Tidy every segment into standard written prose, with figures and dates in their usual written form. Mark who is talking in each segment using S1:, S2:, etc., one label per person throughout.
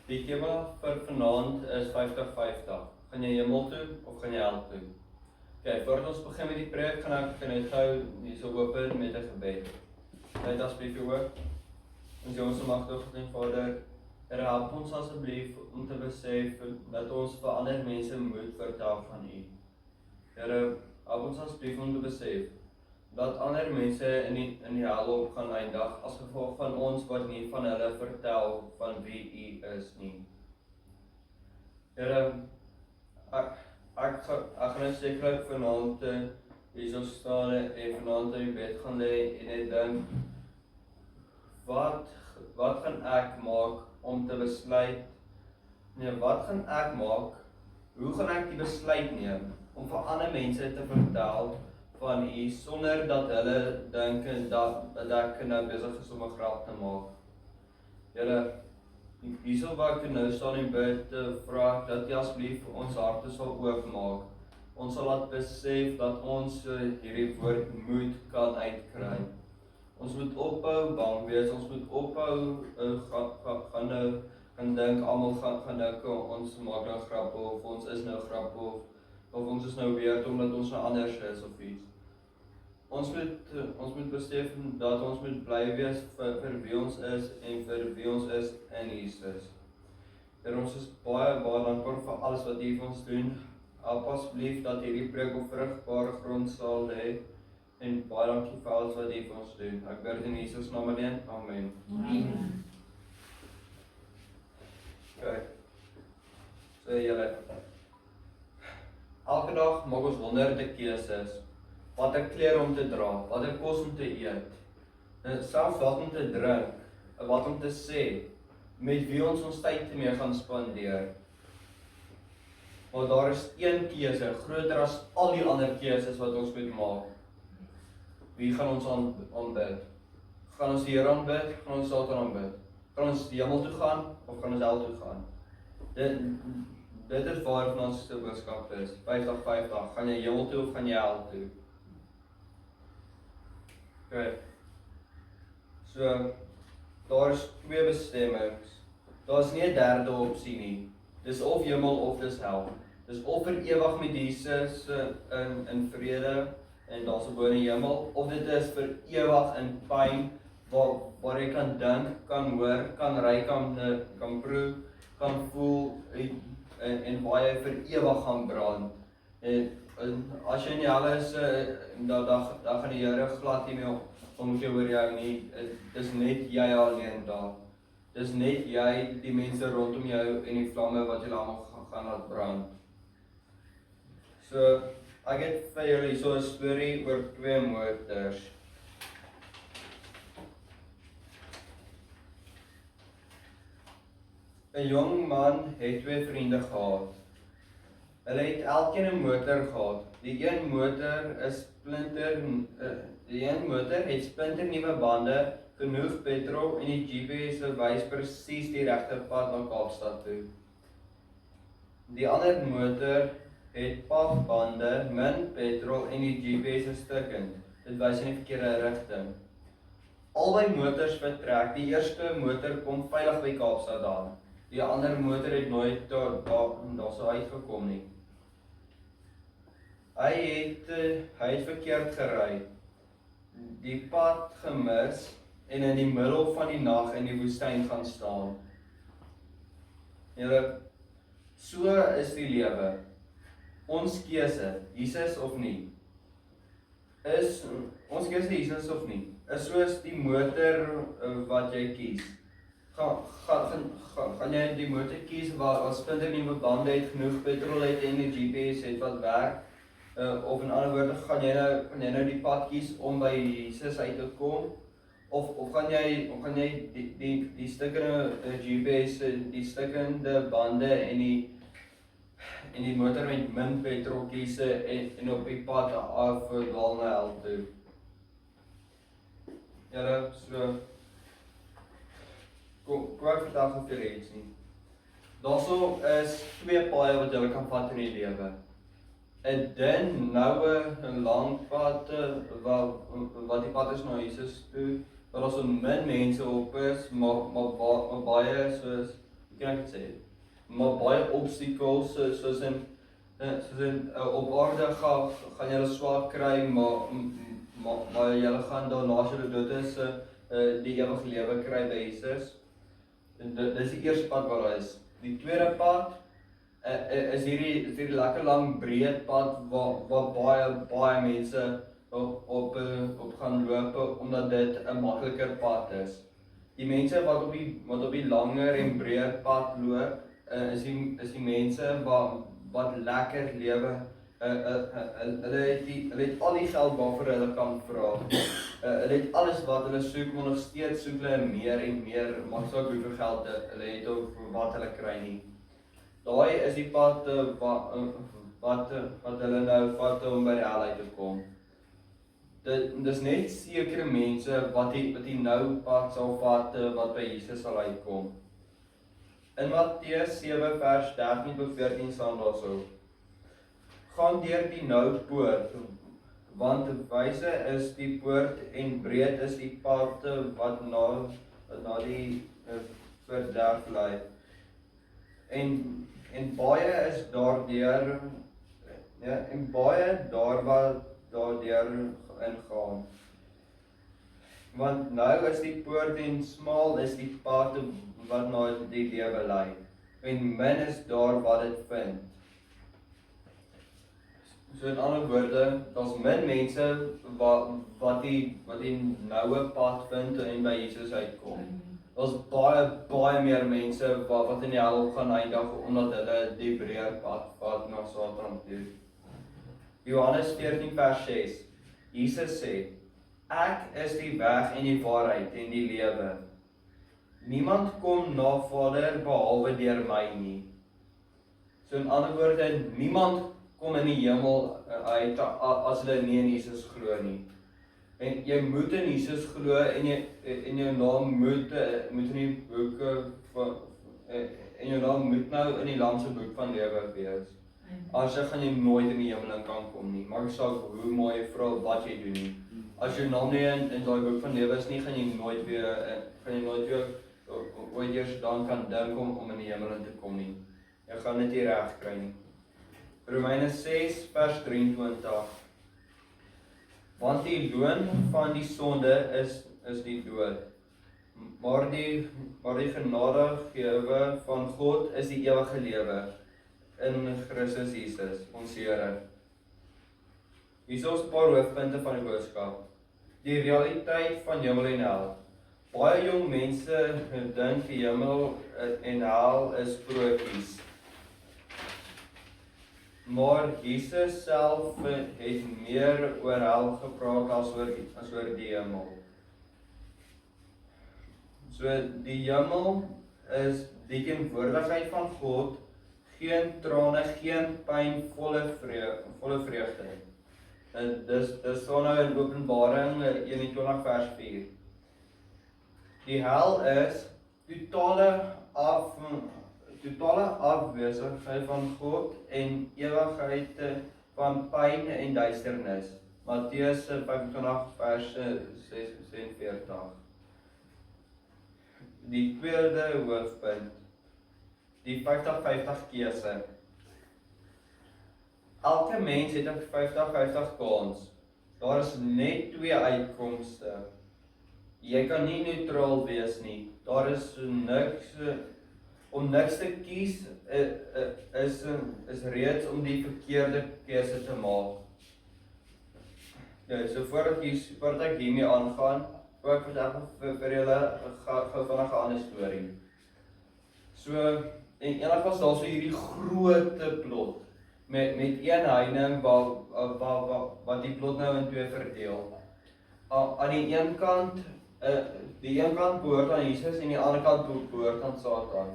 S1: Die tema vir vanaand is 50-50. Gaan jy hemel toe of gaan jy hel toe? Okay, voordat ons begin met die preek, gaan ek net gou hierso open met 'n gebed. Net asseblief jou oop. Ons Hemelse Magtige en Vader, Here, help ons asseblief om te besef dat ons vir ander mense moet vertel van U. Here, help ons asseblief om te besef dat ander mense in die hel op gaan eindig as gevolg van ons wat nie van hulle vertel van wie U is nie. Here, ek gaan sekerlik vanaand hierso staan en vanaand in die bed gaan lê en net dink, wat gaan ek maak om te besluit? Nee, wat gaan ek maak? Hoe gaan ek die besluit neem om vir ander mense te vertel van U sonder dat hulle dink dat ek nou besig is om 'n grap te maak? Here, hierso waar ek nou staan en bid, vra ek dat U asseblief ons harte sal oopmaak. Ons sal laat besef dat ons hierdie woord moet kan uitkry. Ons moet ophou bang wees, ons moet ophou gaan dink almal gaan nou ons maak nou grappe of ons is nou grappe of ons is nou weird omdat ons nou anders is of iets. Ons moet besef dat ons moet bly wees vir wie ons is en vir wie ons is in Jesus. En ons is baie dankbaar vir alles wat U vir ons doen. Help asseblief dat hierdie preek op vrugbare grond sal lê. En baie dankie vir alles wat U vir ons doen. Ek bid in Jesus naam alleen. Amen.
S2: Amen.
S1: Okay. So julle. Elke dag maak ons honderde keuses. Watter klere om te dra, watter kos om te eet. Selfs wat om te drink, wat om te sê, met wie ons tyd mee gaan spandeer. Maar daar is een keuse groter as al die ander keuses wat ons moet maak. Wie gaan ons aanbid? Gaan ons die Here aanbid? Gaan ons Satan aanbid? Gaan ons die hemel toe gaan of gaan ons hel toe gaan? Dit is waar ons se boodskap is. 50-50. Gaan jy hemel toe of gaan jy hel toe? Okay. So daar is twee bestemmings. Daar is nie 'n derde opsie nie. Dis of hemel of dis hel. Dis of vir ewig met Jesus in vrede en daar's 'n bone hemel, of dit is vir ewig in pyn waar jy kan dink, kan hoor, kan ry, kan proe, kan voel en waar jy vir ewig gaan brand. En as jy in die hel is, dan gaan die Here glad nie meer om jou oor jou nie. Dis net jy alleen daar. Dis net jy, die mense rondom jou en die vlamme wat jy almal gaan laat brand. So, ek het vir julle so 'n storie oor twee motors. Een jong man het twee vriende gehad. Hulle het elkeen 'n motor gehad. Die een motor het splinternuwe bande, genoeg petrol en die GPS wys presies die regte pad na Kaapstad toe. Die ander motor het pafbande, min petrol en die GPS is stukkend. Dit wys in die verkeerde rigting. Albei motors vertrek. Die eerste motor kom veilig by Kaapstad aan. Die ander motor het nooit daar sou uitgekom nie. Hy het verkeerd gery, die pad gemis en in die middel van die nag in die woestyn gaan staan. Julle, so is die lewe. Ons keuse, Jesus of nie. Ons keuse Jesus of nie. Is soos die motor wat jy kies. Gaan jy die motor kies waar splinternuwe bande het, genoeg petrol het en die GPS het wat werk? Of in ander woorde, gaan jy nou die pad kies om by Jesus uit te kom? Of gaan jy die stukkende GPS, die stukkende bande en die motor met min petrol kies en op die pad afdwaal na hel toe? Julle, so kom ek vertel gou vir julle iets nie. Daarso is twee paaie wat jy kan vat in die lewe. 'n dun, noue, 'n lang pad wat die pad is na Jesus toe, waar daar so min mense op is, maar baie soos kan ek sê, maar baie obstacles, soos in op aarde gaan julle swaar kry, maar julle gaan daarna as julle dood is, die ewige lewe kry by Jesus. Dis die eerste pad wat daar is. Die tweede pad is hierdie lekker lang breed pad waar baie mense op gaan loop, omdat dit 'n makliker pad is. Die mense wat op die langer en breër pad loop, is die mense wat lekker lewe. Hulle het al die geld waarvoor hulle kan vra. Hulle het alles wat hulle soek, maar nog steeds soek hulle meer en meer, maak saak hoeveel geld hulle het of wat hulle kry nie. Daai is die pad wat hulle nou vat om by die hel uit te kom. Dis net sekere mense wat die nou pad sal vat wat by Jesus sal uitkom. In Matteus 7 vers 13 tot 14 staan daarso: gaan deur die nou poort, want wyse is die poort en breed is die pad wat na die verderf lei. En baie is daardeur, en baie daar wat daardeur ingaan. Want nou is die poort en smal is die pad wat na die lewe lei, en min is daar wat dit vind. So in ander woorde, daar's min mense wat die noue pad vind en by Jesus uitkom. Daar's baie meer mense wat in die hel gaan eindig omdat hulle die breër pad vat na Satan toe. Johannes 14 vers 6. Jesus sê: ek is die weg en die waarheid en die lewe. Niemand kom na Vader behalwe deur my nie. So in ander woorde, niemand kom in die hemel uit as hulle nie in Jesus glo nie. En jy moet in Jesus glo en jou naam moet in die boeke en jou naam moet nou in die Lam se boek van lewe wees. As jy gaan jy nooit in die hemel in kan kom nie. Maak saak hoe mooi jy vra wat jy doen nie. As jou naam nie in daai boek van lewe is nie, gaan jy nooit weer ooit eers dan kan dink om in die hemel in te kom nie. Jy gaan dit nie reg kry nie. Romeine 6 vers 23. Want die loon van die sonde is die dood. Maar die genadegewe van God is die ewige lewe in Christus Jesus, ons Here. Hier is 'n paar hoofpunte van die boodskap. Die realiteit van hemel en hel. Baie jong mense dink die hemel en hel is sprokies. Maar Jesus self het meer oor hel gepraat as oor die hemel. So die hemel is die teenwoordigheid van God, geen trane, geen pyn, volle vreugde. En dis staan nou in Openbaring 21 vers 4. Die hel is totale afwesigheid van God en ewigheid van pyn en duisternis. Matteus 25 vers 46. Die tweede hoofpunt, die 50-50 keuse. Elke mens het 'n 50-50 kans. Daar is net 2 uitkomste. Jy kan nie neutraal wees nie. Daar is niks om niks te kies is reeds om die verkeerde keuse te maak. Ja, so voordat ek hiermee aangaan, wil ek vir julle gou vinnig 'n ander storie. So en eendag was daar so hierdie groot plot met een heining wat die plot nou in 2 verdeel. Aan die een kant behoort aan Jesus en die ander kant behoort aan Satan.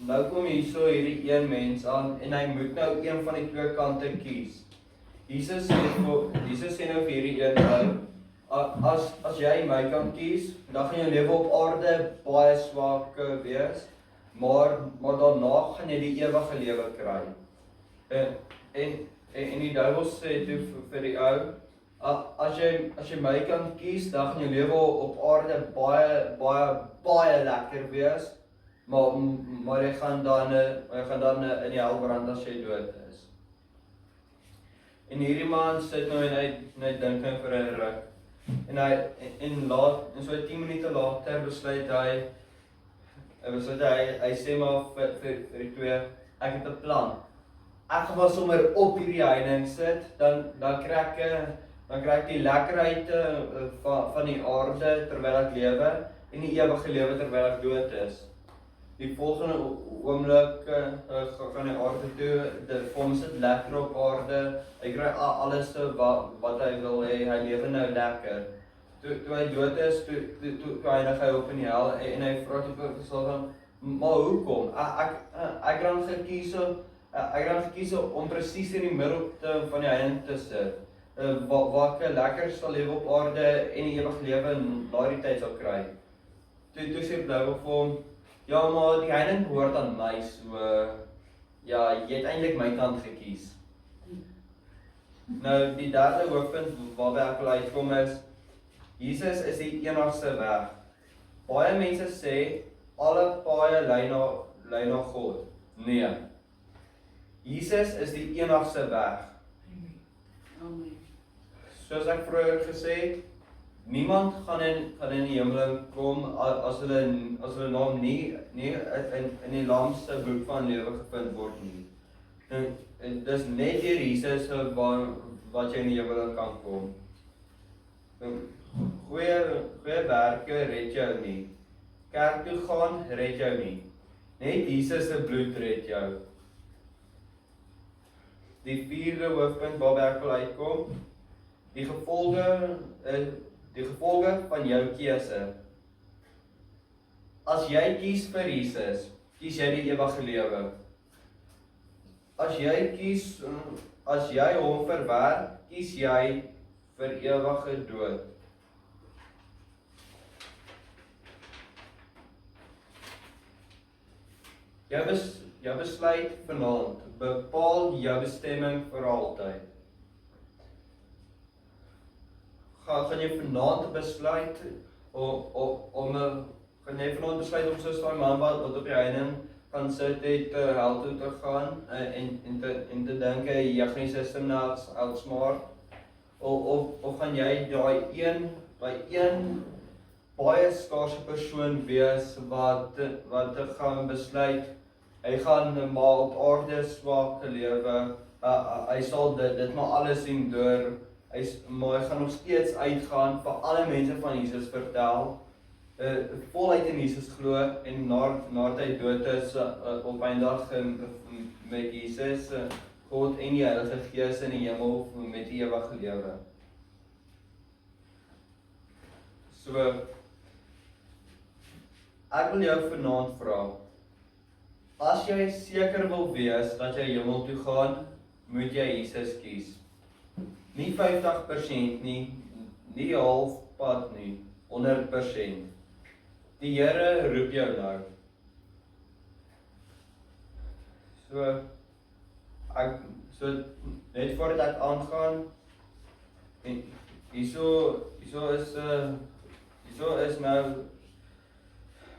S1: Nou kom hierso hierdie een mens aan en hy moet nou een van die 2 kante kies. Jesus sê nou vir hierdie een as jy my kan kies, dan gaan jou lewe op aarde baie swak wees, maar daarna gaan jy die ewige lewe kry. En die duiwel sê toe vir die ou, as jy my kan kies, dan gaan jou lewe op aarde baie lekker wees, maar jy gaan dan in die hel brand as jy dood is. En hierdie man sit nou en hy dink nou vir 'n ruk. En so 10 minute later besluit hy sê maar vir die twee, ek het 'n plan. Ek gaan maar sommer op hierdie heining sit, dan kry ek die lekkerheid van die aarde terwyl ek lewe en die ewige lewe terwyl ek dood is. Die volgende oomblik gaan hy aarde toe, vir hom sit lekker op aarde, hy kry alles wat hy wil hê, hy lewe nou lekker. Toe hy dood is, toe eindig hy op in die hel en hy vra toe van, maar hoekom? Ek het gekies om presies in die middel van die heining te sit, waar ek lekker sal lewe op aarde en die ewige lewe na die tyd sal kry. Toe sê Blou vir hom, ja, maar die heining behoort aan my, so ja, jy het eintlik my kant gekies. Nou, die derde hoofpunt waarby ek wil uitkom is, Jesus is die enigste weg. Baie mense sê, alle paaie lei na God. Nee. Jesus is die enigste weg.
S2: Amen.
S1: Soos ek vroeër gesê het, niemand gaan in die hemel kom as hulle naam nie in die Lam se boek van lewe gevind word nie. En dis net deur Jesus wat jy in die hemel kan kom. Goeie werke red jou nie. Kerk toe gaan red jou nie. Net Jesus se bloed red jou. Die vierde hoofpunt waarby ek wil uitkom, die gevolge van jou keuse. As jy kies vir Jesus, kies jy die ewige lewe. As jy hom verwerp, kies jy vir ewige dood. Jou besluit vanaand bepaal jou bestemming vir altyd. Gaan jy vanaand besluit om soos daai man wat op die heining kan sit het hel toe te gaan en te dink jy gaan nie system na elsmaar of gaan jy daai een baie skaarse persoon wees wat gaan besluit hy gaan maar op aarde swak lewe, hy sal dit maar alles sien deur, maar hy gaan nog steeds uitgaan vir alle mense van Jesus vertel, voluit in Jesus glo en nadat hy dood is op eendag met Jesus, God en die Heilige Gees in die hemel met die ewige lewe. So, ek wil jou vanaand vra, as jy seker wil wees dat jy hemel toe gaan, moet jy Jesus kies. Nie 50% nie, nie halfpad nie, 100%. Die Here roep jou nou. So net voordat ek aangaan, en hierso is nou,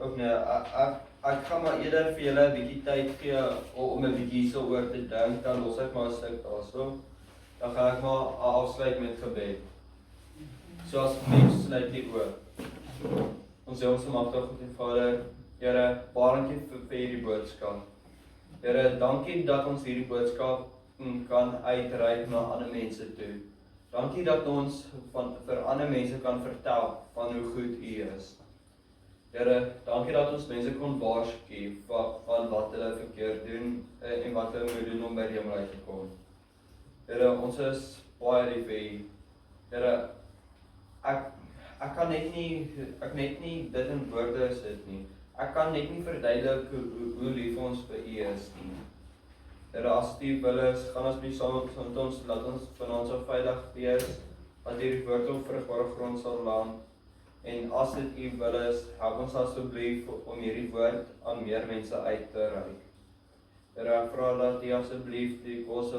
S1: of nee, ek gaan maar eerder vir julle 'n bietjie tyd gee om 'n bietjie hierso oor te dink, dan los ek maar 'n stuk daarso. Dan gaan ek maar afsluit met gebed. So asseblief sluit die oë. Ons almagtige God en Vader, Here, baie dankie vir hierdie boodskap. Here, dankie dat ons hierdie boodskap kan uitreik na ander mense toe. Dankie dat ons vir ander mense kan vertel van hoe goed U is. Here, dankie dat ons mense kon waarsku van wat hulle verkeerd doen en wat hulle moet doen om by die hemel uit te kom. Here, ons is baie lief vir U. Here, ek kan net nie dit in woorde sit nie. Ek kan net nie verduidelik hoe lief ons vir U is nie. Here, as U wil is, gaan asseblief saam met ons, laat ons vanaand so veilig wees, dat hierdie woord op vrugbare grond sal land. En as dit U wil is, help ons asseblief om hierdie woord aan meer mense uit te reik. Here, ek vra dat U asseblief die kos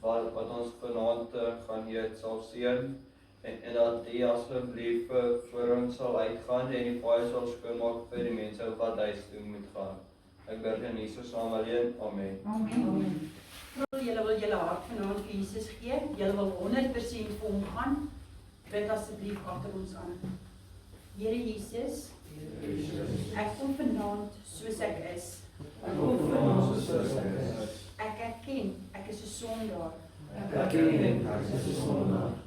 S1: wat ons vanaand gaan eet sal seën En dat U asseblief vir ons sal uitgaan en die paai sal skoonmaak vir die mense wat huis toe moet gaan. Ek bid in Jesus naam alleen. Amen.
S2: Amen.
S3: Julle wil julle hart vanaand vir Jesus gee. Julle wil 100% vir hom gaan. Bid asseblief agter ons aan. Here Jesus, ek kom vanaand soos ek is. Ek erken, ek is 'n sondaar.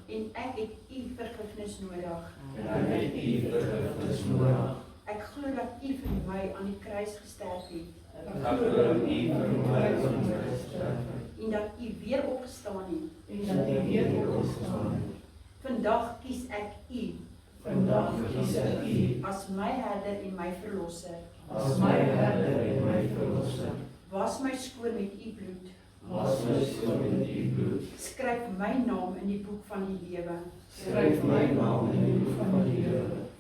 S3: En ek het U vergifnis nodig. Ek glo dat U vir my aan die kruis gesterf het. En dat U weer opgestaan het. Vandag kies ek U as my herder en my verlosser. Was my skoon met U bloed. Skryf my naam in die boek van die lewe.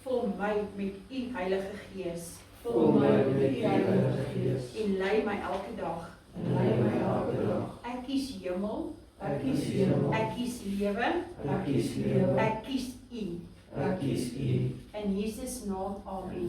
S3: Vul my met U Heilige Gees. En lei my elke dag. Ek kies hemel. Ek kies lewe. Ek kies U. In Jesus naam, amen.